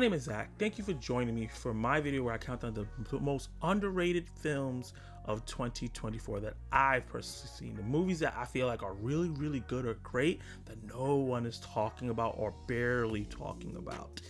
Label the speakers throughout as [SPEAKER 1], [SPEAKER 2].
[SPEAKER 1] My name is Zach. Thank you for joining me for my video where I count down the most underrated films of 2024 that I've personally seen. The movies that I feel like are really good or great that no one is talking about or barely talking about.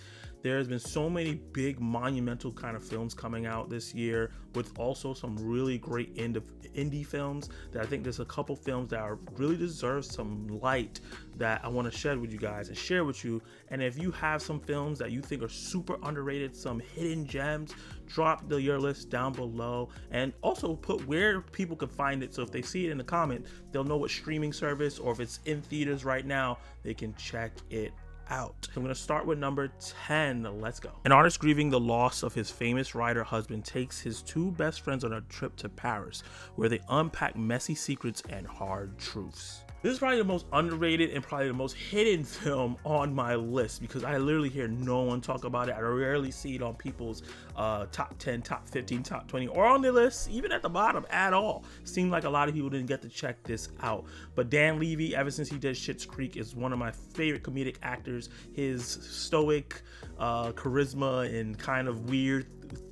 [SPEAKER 1] There's been so many big monumental kind of films coming out this year, with also some really great indie films that I think there's a couple films that are really deserve some light that I want to shed with you guys and share with you. And if you have some films that you think are super underrated, some hidden gems, drop your list down below, and also put where people can find it, so if they see it in the comment, they'll know what streaming service, or if it's in theaters right now, they can check it out. I'm going to start with number 10. Let's go. An artist grieving the loss of his famous writer husband takes his two best friends on a trip to Paris, where they unpack messy secrets and hard truths. This is probably the most underrated and probably the most hidden film on my list, because I literally hear no one talk about it. I rarely see it on people's top 10, top 15, top 20, or on the list, even at the bottom at all. Seemed like a lot of people didn't get to check this out. But Dan Levy, ever since he did Schitt's Creek, is one of my favorite comedic actors. His stoic charisma and kind of weird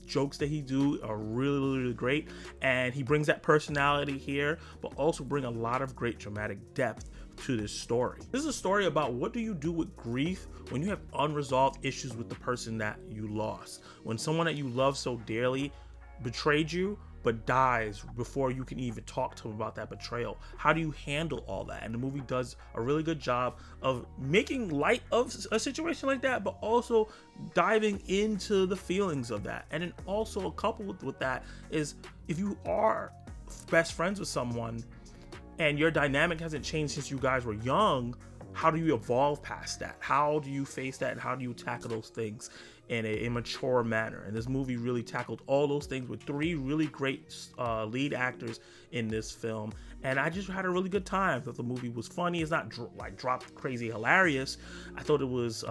[SPEAKER 1] jokes that he do are really great, and he brings that personality here, but also bring a lot of great dramatic depth to this story. This is a story about what do you do with grief when you have unresolved issues with the person that you lost, when someone that you love so dearly betrayed you but dies before you can even talk to him about that betrayal. How do you handle all that? And the movie does a really good job of making light of a situation like that, but also diving into the feelings of that. And then also coupled with that is, if you are best friends with someone and your dynamic hasn't changed since you guys were young, how do you evolve past that? How do you face that, and how do you tackle those things in a mature manner? And this movie really tackled all those things with three really great lead actors in this film, and I just had a really good time. I thought the movie was funny. It's not drop crazy hilarious. I thought it was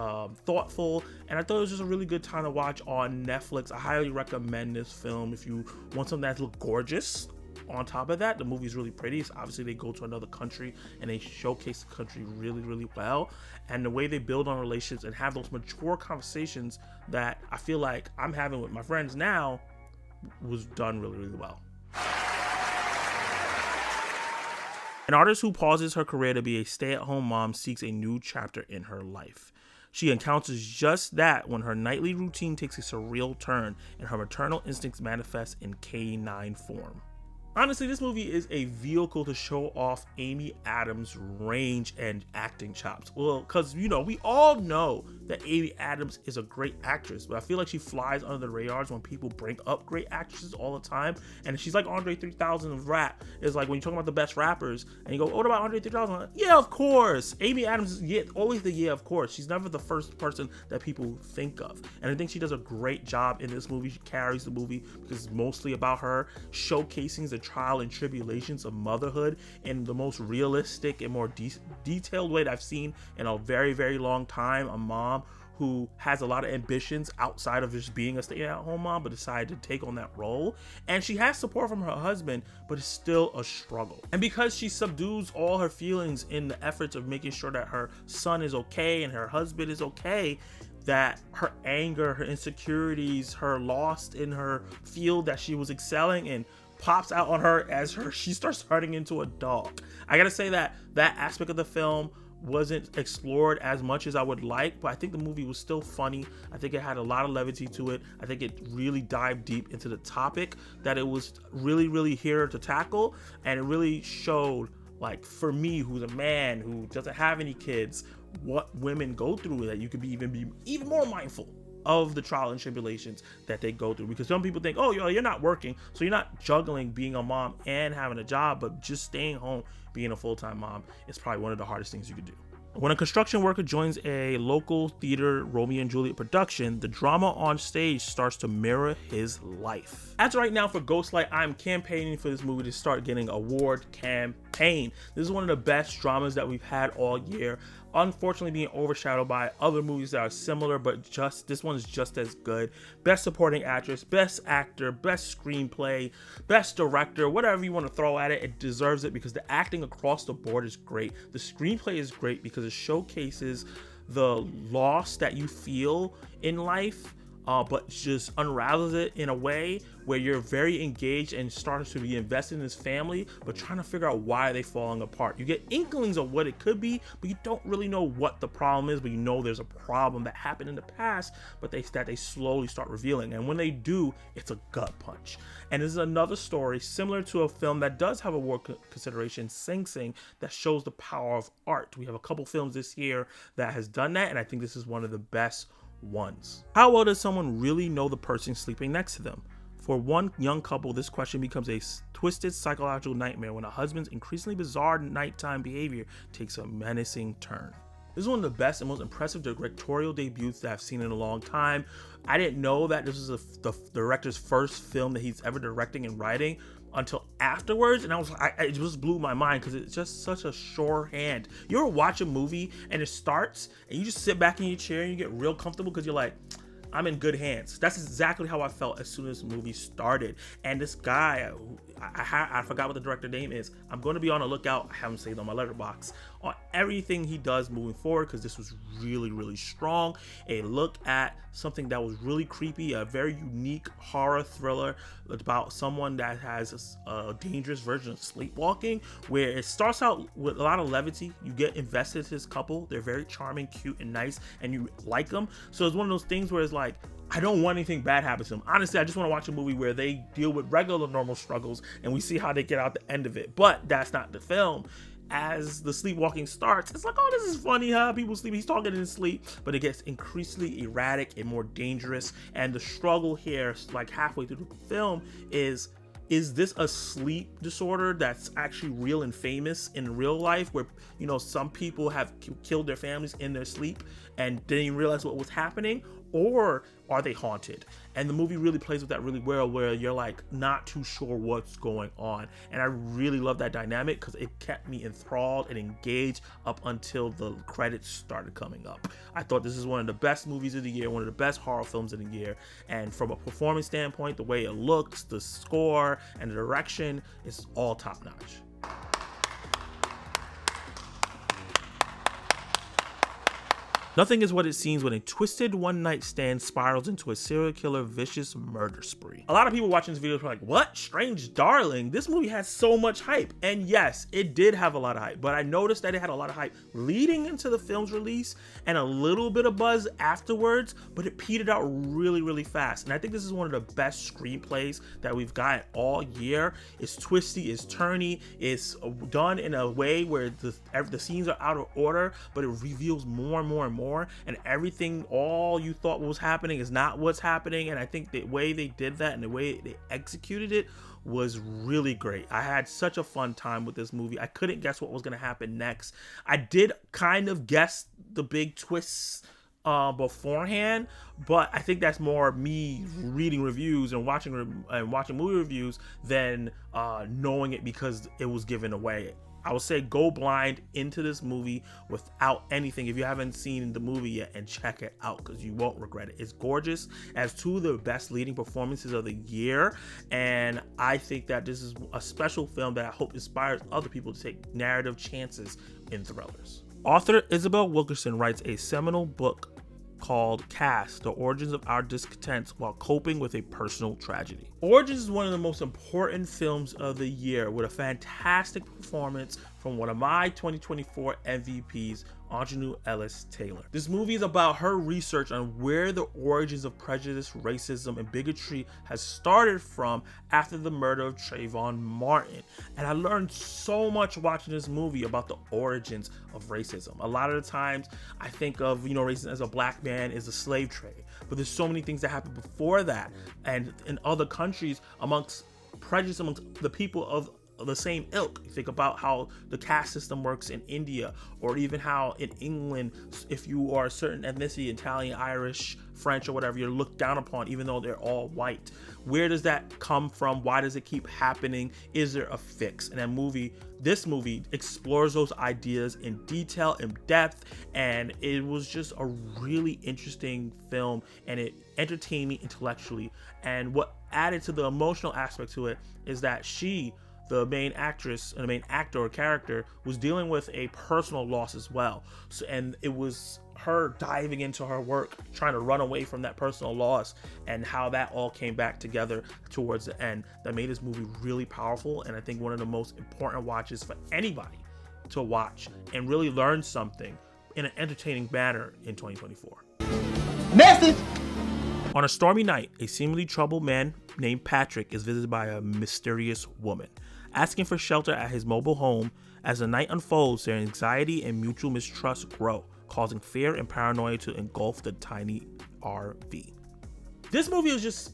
[SPEAKER 1] thoughtful, and I thought it was just a really good time to watch on Netflix. I highly recommend this film if you want something that looks gorgeous. On top of that, the movie's really pretty. So obviously they go to another country and they showcase the country really well, and the way they build on relationships and have those mature conversations that I feel like I'm having with my friends now was done really well. An artist who pauses her career to be a stay-at-home mom seeks a new chapter in her life. She encounters just that when her nightly routine takes a surreal turn and her maternal instincts manifest in canine form. Honestly, this movie is a vehicle to show off Amy Adams' range and acting chops. Well, because, you know, we all know that Amy Adams is a great actress, but I feel like she flies under the radars when people bring up great actresses all the time. And she's like Andre 3000 of rap. It's like when you talk about the best rappers and you go, oh, what about Andre 3000? Like, yeah, of course. Amy Adams is always the yeah, of course. She's never the first person that people think of. And I think she does a great job in this movie. She carries the movie because it's mostly about her showcasing the trial and tribulations of motherhood in the most realistic and more detailed way that I've seen in a very long time. A mom who has a lot of ambitions outside of just being a stay-at-home mom, but decided to take on that role. And she has support from her husband, but it's still a struggle. And because she subdues all her feelings in the efforts of making sure that her son is okay and her husband is okay, that her anger, her insecurities, her loss in her field that she was excelling in pops out on her as she starts turning into a dog. I gotta say that aspect of the film wasn't explored as much as I would like, but I think the movie was still funny. I think it had a lot of levity to it. I think it really dived deep into the topic that it was really here to tackle, and it really showed, like, for me, who's a man who doesn't have any kids, what women go through, that you could be even more mindful of the trial and tribulations that they go through. Because some people think, oh, you're not working, so you're not juggling being a mom and having a job, but just staying home being a full-time mom is probably one of the hardest things you could do. When a construction worker joins a local theater Romeo and Juliet production, the drama on stage starts to mirror his life. As right now for Ghostlight, I'm campaigning for this movie to start getting award campaign. This is one of the best dramas that we've had all year. Unfortunately being overshadowed by other movies that are similar, but this one is just as good. Best supporting actress, best actor, best screenplay, best director, whatever you want to throw at it, it deserves it because the acting across the board is great. The screenplay is great because it showcases the loss that you feel in life, but just unravels it in a way where you're very engaged and starting to be invested in this family, but trying to figure out why they're falling apart. You get inklings of what it could be, but you don't really know what the problem is, but you know there's a problem that happened in the past, but they slowly start revealing. And when they do, it's a gut punch. And this is another story similar to a film that does have a war consideration, Sing Sing, that shows the power of art. We have a couple films this year that has done that, and I think this is one of the best ones. How well does someone really know the person sleeping next to them? For one young couple, this question becomes a twisted psychological nightmare when a husband's increasingly bizarre nighttime behavior takes a menacing turn. This is one of the best and most impressive directorial debuts that I've seen in a long time. I didn't know that this was the director's first film that he's ever directing and writing until afterwards, and it just blew my mind because it's just such a sure hand. You ever watch a movie and it starts and you just sit back in your chair and you get real comfortable because you're like, I'm in good hands. That's exactly how I felt as soon as the movie started. And this guy, I forgot what the director name is. I'm going to be on the lookout. I haven't saved on my letterbox on everything he does moving forward, because this was really, really strong. A look at something that was really creepy, a very unique horror thriller about someone that has a dangerous version of sleepwalking, where it starts out with a lot of levity. You get invested in this couple. They're very charming, cute, and nice, and you like them. So it's one of those things where it's like, I don't want anything bad happen to them. Honestly, I just want to watch a movie where they deal with regular normal struggles and we see how they get out the end of it. But that's not the film. As the sleepwalking starts, it's like, oh, this is funny, huh? People sleep. He's talking in his sleep, but it gets increasingly erratic and more dangerous. And the struggle here, like halfway through the film, is this a sleep disorder that's actually real and famous in real life, where, you know, some people have killed their families in their sleep and didn't even realize what was happening? Or are they haunted? And the movie really plays with that really well, where you're like not too sure what's going on. And I really love that dynamic because it kept me enthralled and engaged up until the credits started coming up. I thought this is one of the best movies of the year, one of the best horror films of the year. And from a performance standpoint, the way it looks, the score, and the direction is all top notch. Nothing is what it seems when a twisted one-night stand spirals into a serial killer vicious murder spree. A lot of people watching this video are like, what? Strange Darling? This movie has so much hype. And yes, it did have a lot of hype, but I noticed that it had a lot of hype leading into the film's release and a little bit of buzz afterwards, but it petered out really, really fast. And I think this is one of the best screenplays that we've gotten all year. It's twisty, it's turny, it's done in a way where the scenes are out of order, but it reveals more and more and more. And everything, all you thought was happening is not what's happening. And I think the way they did that and the way they executed it was really great. I had such a fun time with this movie. I couldn't guess what was going to happen next. I did kind of guess the big twists beforehand, but I think that's more me reading reviews and watching movie reviews than knowing it because it was given away. I would say go blind into this movie without anything if you haven't seen the movie yet, and check it out because you won't regret it. It's gorgeous, as two of the best leading performances of the year, and I think that this is a special film that I hope inspires other people to take narrative chances in thrillers. Author Isabel Wilkerson writes a seminal book called Caste: The Origins of Our Discontents While Coping with a Personal Tragedy. Origins is one of the most important films of the year, with a fantastic performance from one of my 2024 MVPs, Aunjanue Ellis-Taylor. This movie is about her research on where the origins of prejudice, racism, and bigotry has started from after the murder of Trayvon Martin. And I learned so much watching this movie about the origins of racism. A lot of the times I think of, racism as a black man is a slave trade, but there's so many things that happened before that, and in other countries, amongst prejudice amongst the people of the same ilk. You think about how the caste system works in India, or even how in England, if you are a certain ethnicity, Italian, Irish, French, or whatever, you're looked down upon even though they're all white. Where does that come from? Why does it keep happening? Is there a fix? And this movie explores those ideas in detail, in depth, and it was just a really interesting film, and it entertained me intellectually. And what added to the emotional aspect to it is that the main actress and the main actor or character, was dealing with a personal loss as well. And it was her diving into her work, trying to run away from that personal loss, and how that all came back together towards the end, that made this movie really powerful. And I think one of the most important watches for anybody to watch and really learn something in an entertaining manner in 2024.
[SPEAKER 2] Message!
[SPEAKER 1] On a stormy night, a seemingly troubled man named Patrick is visited by a mysterious woman. Asking for shelter at his mobile home, as the night unfolds, their anxiety and mutual mistrust grow, causing fear and paranoia to engulf the tiny RV. This movie is just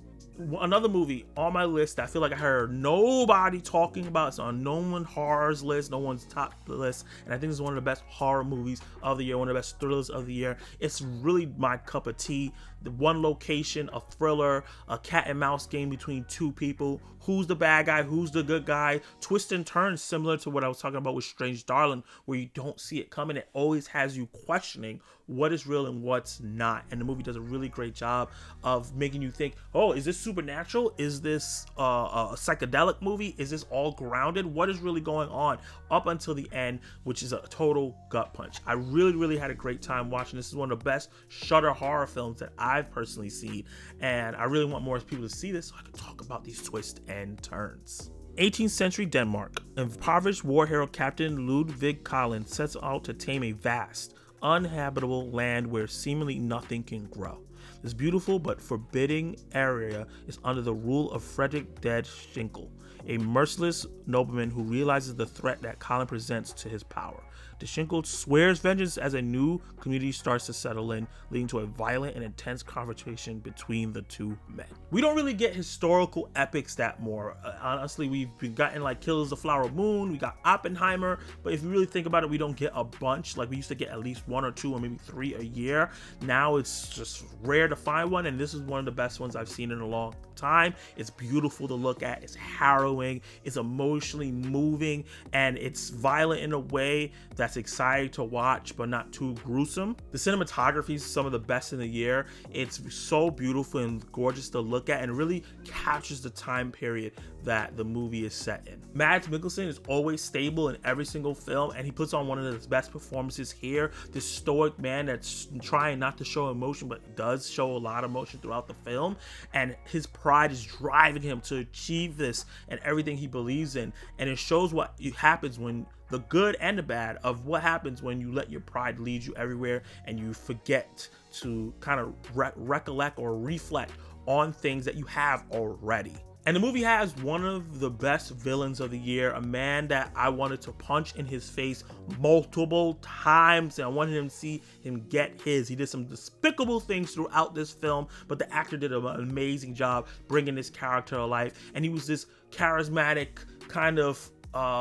[SPEAKER 1] another movie on my list that I feel like I heard nobody talking about. It's on no one's horrors list, no one's top list, and I think it's one of the best horror movies of the year, one of the best thrillers of the year. It's really my cup of tea. The one location, a thriller, a cat and mouse game between two people. Who's the bad guy? Who's the good guy? Twist and turns similar to what I was talking about with Strange Darling, where you don't see it coming. It always has you questioning what is real and what's not. And the movie does a really great job of making you think, oh, is this supernatural? Is this a psychedelic movie? Is this all grounded? What is really going on? Up until the end, which is a total gut punch. I really had a great time watching. This is one of the best Shudder horror films that I've personally seen, and I really want more people to see this so I can talk about these twists and turns. 18th century Denmark. Impoverished war hero Captain Ludwig Collins sets out to tame a vast, uninhabitable land where seemingly nothing can grow. This beautiful but forbidding area is under the rule of Frederick Dead Schinkel, a merciless nobleman who realizes the threat that Colin presents to his power. Schinkel swears vengeance as a new community starts to settle in, leading to a violent and intense confrontation between the two men. We don't really get historical epics that more. Honestly, we've gotten like Killers of the Flower Moon, we got Oppenheimer, but if you really think about it, we don't get a bunch. Like we used to get at least 1 or 2 or maybe 3 a year. Now it's just rare to find one, and this is one of the best ones I've seen in a long time. It's beautiful to look at, it's harrowing, it's emotionally moving, and it's violent in a way that's exciting to watch but not too gruesome. The cinematography is some of the best in the year. It's so beautiful and gorgeous to look at, and really captures the time period that the movie is set in. Mads Mikkelsen is always stable in every single film, and he puts on one of his best performances here. This stoic man that's trying not to show emotion but does show a lot of emotion throughout the film, and his pride is driving him to achieve this and everything he believes in. And it shows what happens when the good and the bad of what happens when you let your pride lead you everywhere and you forget to kind of recollect or reflect on things that you have already. And the movie has one of the best villains of the year, a man that I wanted to punch in his face multiple times, and I wanted him to see him get his. He did some despicable things throughout this film, but the actor did an amazing job bringing this character to life. And he was this charismatic kind of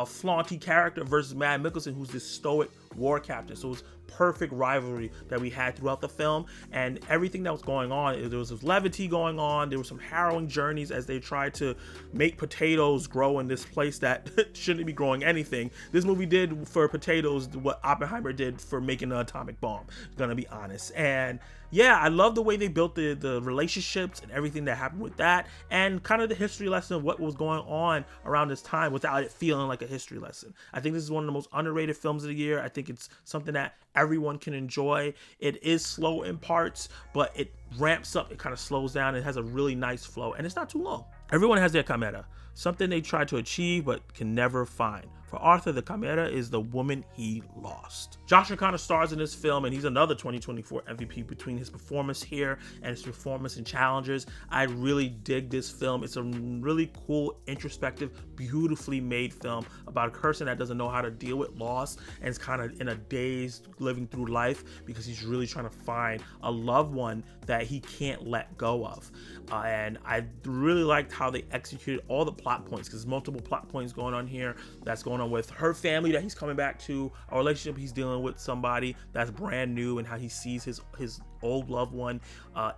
[SPEAKER 1] flaunty character versus Mads Mikkelsen, who's this stoic war captain. So it was perfect rivalry that we had throughout the film, and everything that was going on, there was this levity going on, there were some harrowing journeys as they tried to make potatoes grow in this place that shouldn't be growing anything. This movie did for potatoes what Oppenheimer did for making an atomic bomb, gonna be honest. And yeah, I love the way they built the relationships and everything that happened with that, and kind of the history lesson of what was going on around this time without it feeling like a history lesson. I think this is one of the most underrated films of the year. I think it's something that everyone can enjoy. It is slow in parts, but it ramps up, it kind of slows down, it has a really nice flow, and it's not too long. Everyone has their chimera, something they try to achieve but can never find. For Arthur, the chimera is the woman he lost. Josh O'Connor stars in this film, and he's another 2024 MVP between his performance here and his performance in Challengers. I really dig this film. It's a really cool, introspective, beautifully made film about a person that doesn't know how to deal with loss and is kind of in a daze living through life because he's really trying to find a loved one that he can't let go of. And I really liked how they executed all the plot points, because there's multiple plot points going on here. That's going on with her family that he's coming back to, a relationship he's dealing with somebody that's brand new, and how he sees his old loved one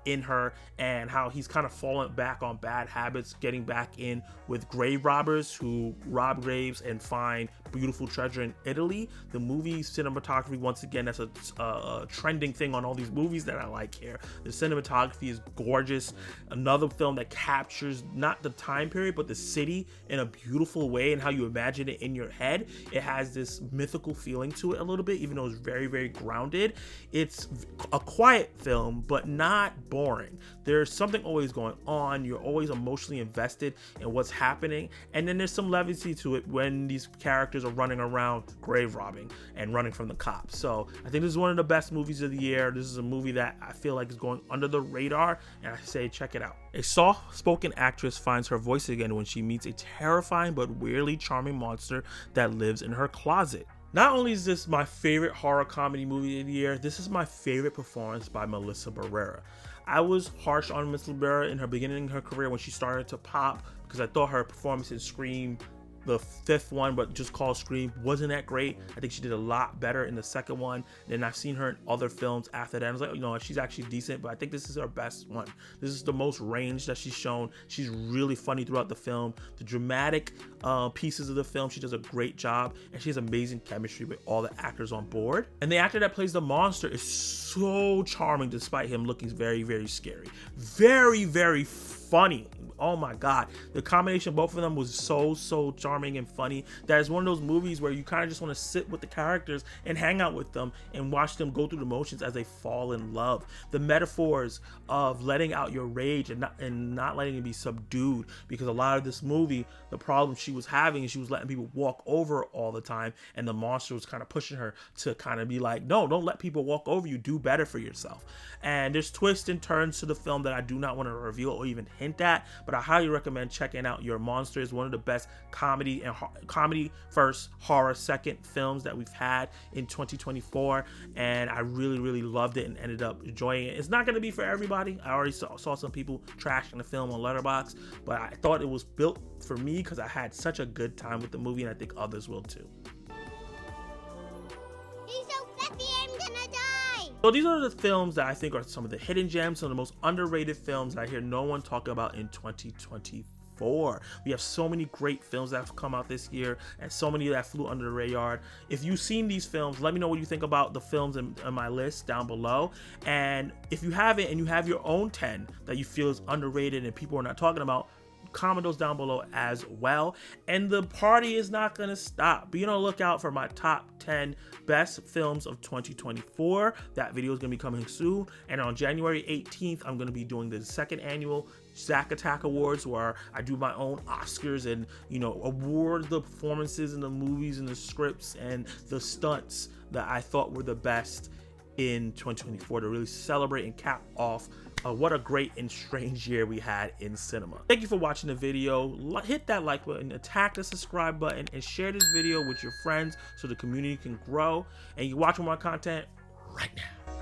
[SPEAKER 1] in her, and how he's kind of fallen back on bad habits, getting back in with grave robbers who rob graves and find beautiful treasure in Italy. The movie cinematography, once again, that's a trending thing on all these movies that I like here. The cinematography is gorgeous. Another film that captures not the time period but the city in a beautiful way, and how you imagine it in your head. It has this mythical feeling to it a little bit, even though it's very, very grounded. It's a quiet film, but not boring. There's something always going on. You're always emotionally invested in what's happening, and then there's some levity to it when these characters are running around grave robbing and running from the cops. So I think this is one of the best movies of the year. This is a movie that I feel like is going under the radar, and I say check it out. A soft-spoken actress finds her voice again when she meets a terrifying but weirdly charming monster that lives in her closet. Not only is this my favorite horror comedy movie of the year, this is my favorite performance by Melissa Barrera. I was harsh on Melissa Barrera in her beginning of her career when she started to pop, because I thought her performance in Scream, the fifth one, but just called Scream, wasn't that great. I think she did a lot better in the second one. Then I've seen her in other films after that. I was like, you know, she's actually decent, but I think this is her best one. This is the most range that she's shown. She's really funny throughout the film. The dramatic pieces of the film, she does a great job, and she has amazing chemistry with all the actors on board. And the actor that plays the monster is so charming, despite him looking very, very scary. Very, very funny. Oh my god, the combination of both of them was so charming and funny. That is one of those movies where you kind of just want to sit with the characters and hang out with them and watch them go through the motions as they fall in love. The metaphors of letting out your rage and not letting it be subdued, because a lot of this movie, the problem she was having is she was letting people walk over all the time, and the monster was kind of pushing her to kind of be like, no, don't let people walk over you, do better for yourself. And there's twists and turns to the film that I do not want to reveal or even hint at, but I highly recommend checking out Your Monster. Is one of the best comedy first, horror second films that we've had in 2024, and I really loved it and ended up enjoying it. It's not going to be for everybody. I already saw some people trashing the film on Letterboxd, but I thought it was built for me because I had such a good time with the movie, and I think others will too. So these are the films that I think are some of the hidden gems, some of the most underrated films that I hear no one talk about in 2024. We have so many great films that have come out this year, and so many that flew under the radar. If you've seen these films, let me know what you think about the films in my list down below. And if you haven't, and you have your own 10 that you feel is underrated and people are not talking about, comment those down below as well. And the party is not gonna stop. Be on the lookout for my top 10 best films of 2024. That video is gonna be coming soon, and on January 18th I'm gonna be doing the second annual Zack Attack Awards, where I do my own Oscars and, you know, award the performances in the movies and the scripts and the stunts that I thought were the best in 2024 to really celebrate and cap off what a great and strange year we had in cinema. Thank you for watching the video. Hit that like button, attack the subscribe button, and share this video with your friends so the community can grow. And you watch more content right now.